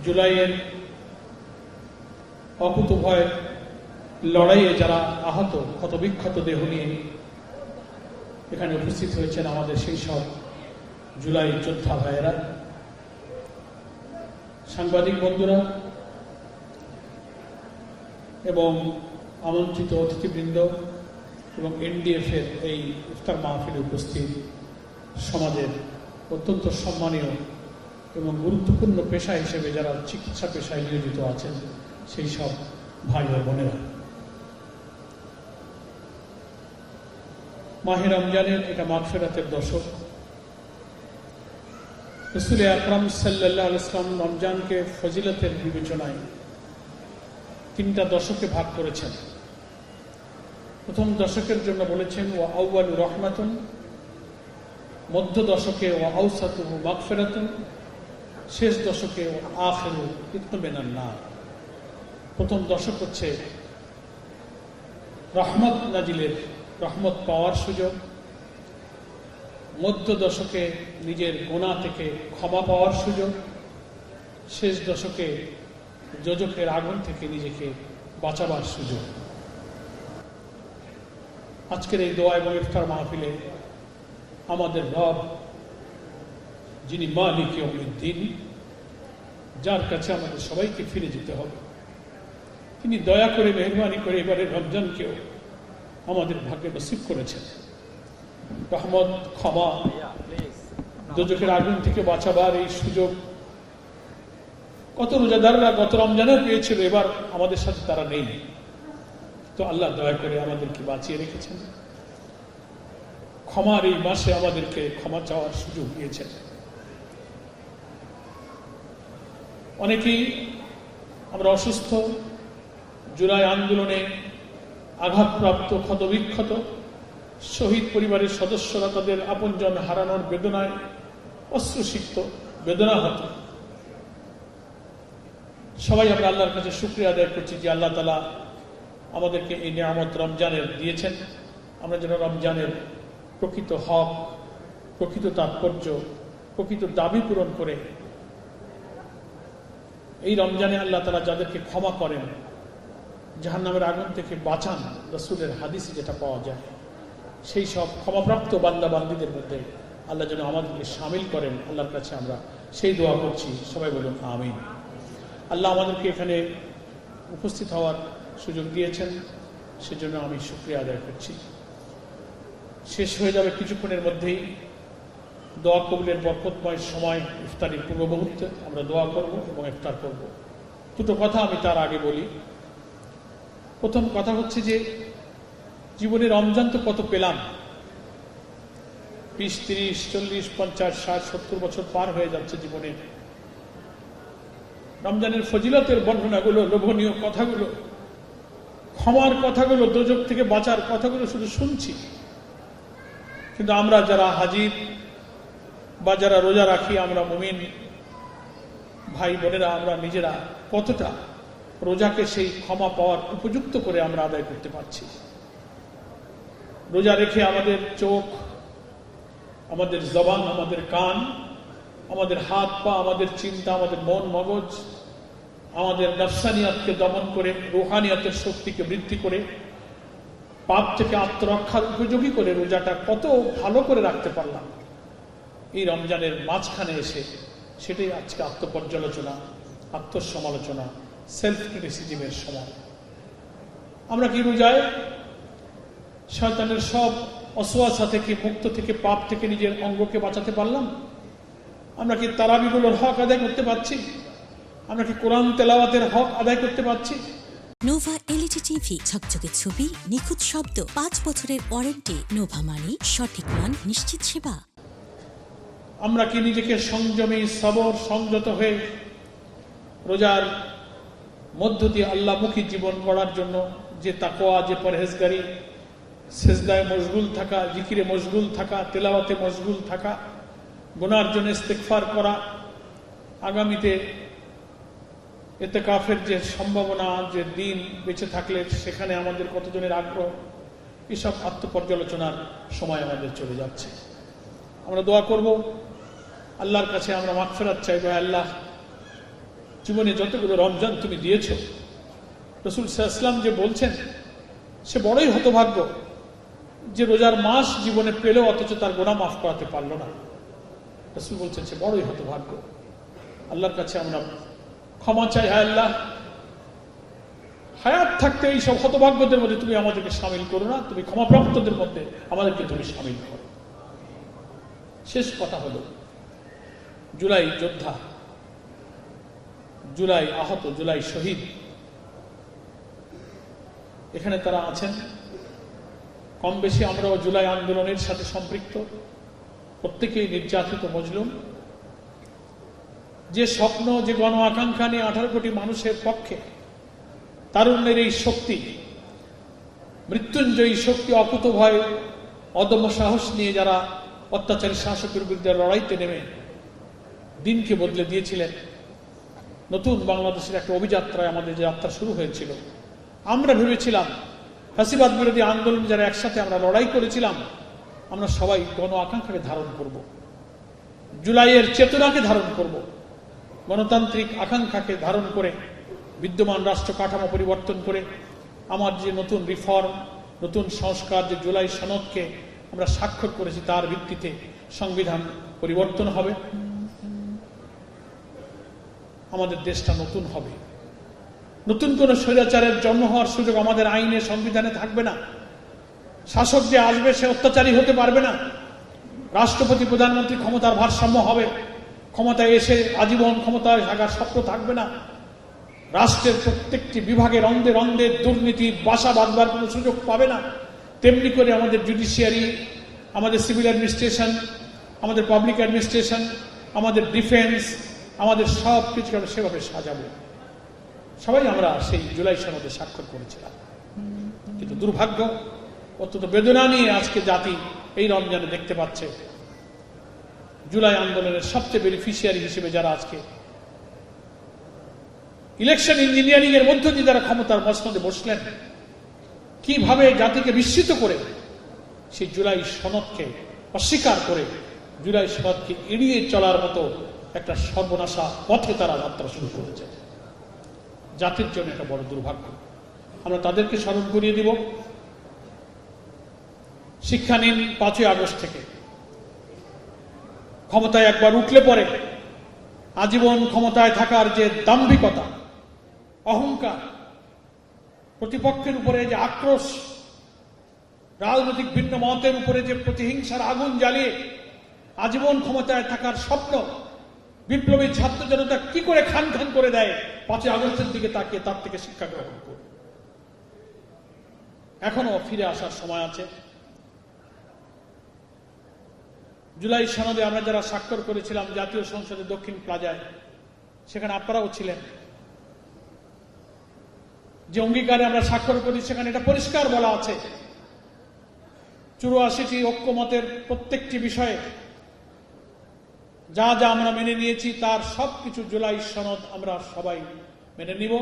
জুলাইয়ের অকুতভয় লড়াইয়ে যারা আহত ক্ষতবিক্ষত দেহ নিয়ে এখানে উপস্থিত হয়েছেন আমাদের সেই সব জুলাই যোদ্ধা ভাইয়েরা, সাংবাদিক বন্ধুরা এবং আমন্ত্রিত অতিথিবৃন্দ এবং এনডিএফ-এর এই ইফতার মাহফিলে উপস্থিত সমাজের অত্যন্ত সম্মানীয় এবং গুরুত্বপূর্ণ পেশা হিসেবে যারা চিকিৎসা পেশায় নিয়োজিত আছেন সেই সব ভাই ও বোনেরা, মাহে রমজানের এটা মাগফিরাতের দশক। রাসূল আকরাম সাল্লাল্লাহু আলাইহি ওয়াসাল্লাম রমজানকে ফজিলতের বিবেচনায় তিনটা দশকে ভাগ করেছেন। প্রথম দশকের জন্য বলেছেন ওয়া আউয়ালু রাহমাতুন, মধ্য দশকে ওয়া আওসাতুহু মাগফিরাতুন, শেষ দশকে ওয়া আখিরু ইতমিনান নার। প্রথম দশক হচ্ছে রহমত নাজিলের, রহমত পাওয়ার সুযোগ। মধ্য দশকে নিজের গুনাহ থেকে ক্ষমা পাওয়ার সুযোগ। শেষ দশকে যোজকের আগুন থেকে নিজেকে বাঁচাবার সুযোগ। আজকের এই দোয়া এবং ইফতার মাহফিলে আমাদের রব, যিনি মালিক ইয়াউমিদ্দিন, যার কাছে আমাদের সবাইকে ফিরে যেতে হবে, তিনি দয়া করে মেহরবানি করে এবারে রমজানকেও আমাদের ভাগ্যে নসিব করেছেন। রহমত, ক্ষমা, দোজখের আগুন থেকে বাঁচাবার এই সুযোগ কত রোজাদাররা গত রমজানেও পেয়েছিল, এবার আমাদের সাথে তারা নেই। তো আল্লাহ দয়া করে আমাদেরকে বাঁচিয়ে রেখেছেন, ক্ষমার এই মাসে আমাদেরকে ক্ষমা চাওয়ার সুযোগ দিয়েছেন। অনেকেই আমরা অসুস্থ, জুলাই আন্দোলনে আঘাতপ্রাপ্ত, ক্ষতবিক্ষত, শহীদ পরিবারের সদস্যরা তাদের আপনজন হারানোর বেদনায় অশ্রুসিক্ত, বেদনাহত। সবাই আমরা আল্লাহর কাছে শুকরিয়া আদায় করছি যে আল্লাহ তাআলা আমাদেরকে এই নিয়ামত রমজানের দিয়েছেন। আমরা যেন রমজানের প্রকৃত হক, প্রকৃত তাৎপর্য, প্রকৃত দাবি পূরণ করে এই রমজানে আল্লাহ তাআলা যাদেরকে ক্ষমা করেন, জাহান্নামের আগুন থেকে বাঁচান, রাসূলের হাদিসে যেটা পাওয়া যায়, সেই সব ক্ষমাপ্রাপ্ত বান্দা বান্দীদের মধ্যে আল্লাহ যেন আমাদেরকে শামিল করেন। আল্লাহর কাছে আমরা সেই দোয়া করছি। সবাই বলুন আমিন। আল্লাহ আমাদেরকে এখানে উপস্থিত হওয়ার সুযোগ দিয়েছেন, সেজন্য আমি শুকরিয়া আদায় করছি। শেষ হয়ে যাবে কিছুক্ষণের মধ্যেই দোয়া কবুলের বরকতময় সময়। ইফতারির পূর্ব মুহূর্তে আমরা দোয়া করব এবং ইফতার করব। দুটো কথা আমি তার আগে বলি। প্রথম কথা হচ্ছে যে জীবনে রমজান তো কত পেলাম, 20, 30, 40, 50, 60, 70 বছর পার হয়ে যাচ্ছে জীবনে। রমজানের ফজিলতের বর্ণনাগুলো, লোভনীয় কথাগুলো, ক্ষমার কথাগুলো, দোজখ থেকে বাঁচার কথাগুলো শুধু শুনছি। কিন্তু আমরা যারা হাজির বা যারা রোজা রাখি, আমরা মুমিন ভাই বোনেরা, আমরা নিজেরা কতটা রোজাকে সেই ক্ষমা পাওয়ার উপযুক্ত করে আমরা আদায় করতে পারছি। রোজা রেখে আমাদের চোখ, আমাদের জবান, আমাদের কান, আমাদের হাত পা, আমাদের চিন্তা, আমাদের মন মগজ, আমাদের নফসানিয়াতকে দমন করে, রুহানিয়াতের শক্তিকে বৃদ্ধি করে, পাপ থেকে আত্মরক্ষার উপযোগী করে রোজাটা কত ভালো করে রাখতে পারলাম এই রমজানের মাঝখানে এসে, সেটাই আজকে আত্মপর্যালোচনা, আত্মসমালোচনা, সেলফ ক্রিটিসিজমের সময়। আমরা কি রোজায় শয়তানের সব অসওয়াসা থেকে মুক্ত থেকে, পাপ থেকে নিজের অঙ্গকে বাঁচাতে পারলাম? আমরা কি তারাবিগুলোর হক আদায় করতে পারছি? আমরা কি কোরআন তেলাওয়াতের হক আদায় করতে পারছি? নোভা এলইডি টিভি, ঝকঝকে ছবি, নিখুঁত শব্দ, 5 বছরের ওয়ারেন্টি। নোভা মানি সঠিক মান, নিশ্চিত সেবা। আমরা কি নিজেকে সংযমী, সবর, সংযত হয়ে রোজার মধ্য দিয়ে আল্লাহমুখী জীবন গড়ার জন্য যে তাকওয়া, যে পরহেজগারি, সেজদায় মশগুল থাকা, জিকিরে মশগুল থাকা, তেলাওয়াতে মশগুল থাকা, গুনার জন্য ইস্তেগফার করা, আগামীতে ইতিকাফের যে সম্ভাবনা, যে দিন বেঁচে থাকলে সেখানে আমাদের কতজনের আগ্রহ, এসব আত্মপর্যালোচনার সময় আমাদের চলে যাচ্ছে। আমরা দোয়া করব, আল্লাহর কাছে আমরা মাগফিরাত চাইব। আল্লাহ জীবনে যতগুলো রমজান তুমি দিয়েছ, রাসূল সাল্লাল্লাহু আলাইহি ওয়াসাল্লাম যে বলছেন সে বড়ই হতভাগ্য যে রোজার মাস জীবনে পেল অথচ তার গুনাহ মাফ করাতে পারল না। রাসূল বলছেন সে বড়ই হতভাগ্য। আল্লাহর কাছে আমরা ক্ষমা চাই, হায় আল্লাহ, হায়াত থাকতে এই সব হতভাগ্যদের মধ্যে তুমি আমাদেরকে সামিল করো না, তুমি ক্ষমাপ্রাপ্তদের মধ্যে আমাদেরকে তুমি সামিল করো। শেষ কথা হলো, জুলাই যোদ্ধা, জুলাই আহত, জুলাই শহীদ, এখানে তারা আছেন। কম বেশি আমরাও জুলাই আন্দোলনের সাথে সম্পৃক্ত, প্রত্যেকেই নির্যাতিত মজলুম। যে স্বপ্ন, যে গণ আকাঙ্ক্ষা নিয়ে 18 কোটি মানুষের পক্ষে তারুণ্যের এই শক্তি, মৃত্যুঞ্জয়ী শক্তি, অকুতভয় অদম্য সাহস নিয়ে যারা অত্যাচারী শাসকের বিরুদ্ধে লড়াইতে নেমে দিনকে বদলে দিয়েছিলেন, নতুন বাংলাদেশের একটা অভিযাত্রায় আমাদের যে যাত্রা শুরু হয়েছিল, আমরা ভেবেছিলাম ফ্যাসিবাদ বিরোধী আন্দোলন যারা একসাথে আমরা লড়াই করেছিলাম, আমরা সবাই গণ আকাঙ্ক্ষাকে ধারণ করব, জুলাইয়ের চেতনাকে ধারণ করব, গণতান্ত্রিক আকাঙ্ক্ষাকে ধারণ করে বিদ্যমান রাষ্ট্র কাঠামো পরিবর্তন করে আমার যে নতুন রিফর্ম, নতুন সংস্কার, যে জুলাই সনদকে আমরা স্বাক্ষর করেছি তার ভিত্তিতে সংবিধান পরিবর্তন হবে, আমাদের দেশটা নতুন হবে। নতুন কোন স্বৈরাচারের জন্ম হওয়ার সুযোগ আমাদের আইনে, সংবিধানে থাকবে না। শাসক যে আসবে সে অত্যাচারী হতে পারবে না। রাষ্ট্রপতি, প্রধানমন্ত্রী ক্ষমতার ভারসাম্য হবে, ক্ষমতায় এসে আজীবন ক্ষমতায় থাকার স্বপ্ন থাকবে না। রাষ্ট্রের প্রত্যেকটি বিভাগের অন্ধে অন্ধে দুর্নীতি বাসা বাঁধবার কোনো সুযোগ পাবে না। তেমনি করে আমাদের জুডিশিয়ারি, আমাদের সিভিল অ্যাডমিনিস্ট্রেশন, আমাদের পাবলিক অ্যাডমিনিস্ট্রেশন, আমাদের ডিফেন্স, আমাদের সব কিছু আমরা সেভাবে সাজাবো। সবাই আমরা সেই জুলাই সনদে স্বাক্ষর করেছিলাম, কিন্তু দুর্ভাগ্য, অত্যন্ত বেদনা নিয়ে আজকে জাতি এই রমজানে দেখতে পাচ্ছে জুলাই আন্দোলনের সবচেয়ে বেনিফিশিয়ারি হিসেবে যারা আজকে ইলেকশন ইঞ্জিনিয়ারিং এর মধ্য দিয়ে যারা ক্ষমতার মসনদে বসলেন, কিভাবে জাতিকে বিস্মিত করে সেই জুলাই সনদকে অস্বীকার করে জুলাই সনদকে এড়িয়ে চলার মতো একটা সর্বনাশা পথে তারা যাত্রা শুরু করেছে। জাতির জন্য একটা বড় দুর্ভাগ্য। আমরা তাদেরকে স্মরণ করিয়ে দিব। শিক্ষা নিন 5ই আগস্ট থেকে। ক্ষমতায় একবার উঠলে পরে আজীবন ক্ষমতায় থাকার যে দাম্ভিকতা, অহংকার, প্রতিপক্ষের উপরে যে আক্রোশ, রাজনৈতিক ভিন্ন মতের উপরে যে প্রতিহিংসার আগুন জ্বালিয়ে আজীবন ক্ষমতায় থাকার স্বপ্ন বিপ্লবী ছাত্র জনতা কি করে খান খান করে দেয়, 5ই আগস্টের দিকে তাকিয়ে তার থেকে শিক্ষা গ্রহণ করবে। এখনো ফিরে আসার সময় আছে। জুলাই সনদে আমরা যারা স্বাক্ষর করেছিলাম জাতীয় সংসদের দক্ষিণ প্লাজায়, সেখানে আপনারাও ছিলেন। যে অঙ্গীকারে আমরা স্বাক্ষর করি সেখানে এটা পরিষ্কার বলা আছে, 84টি ঐক্যমতের প্রত্যেকটি বিষয়ে যা যা আমরা মেনে নিয়েছি তার সবকিছু জুলাই সনদ আমরা সবাই মেনে নিব।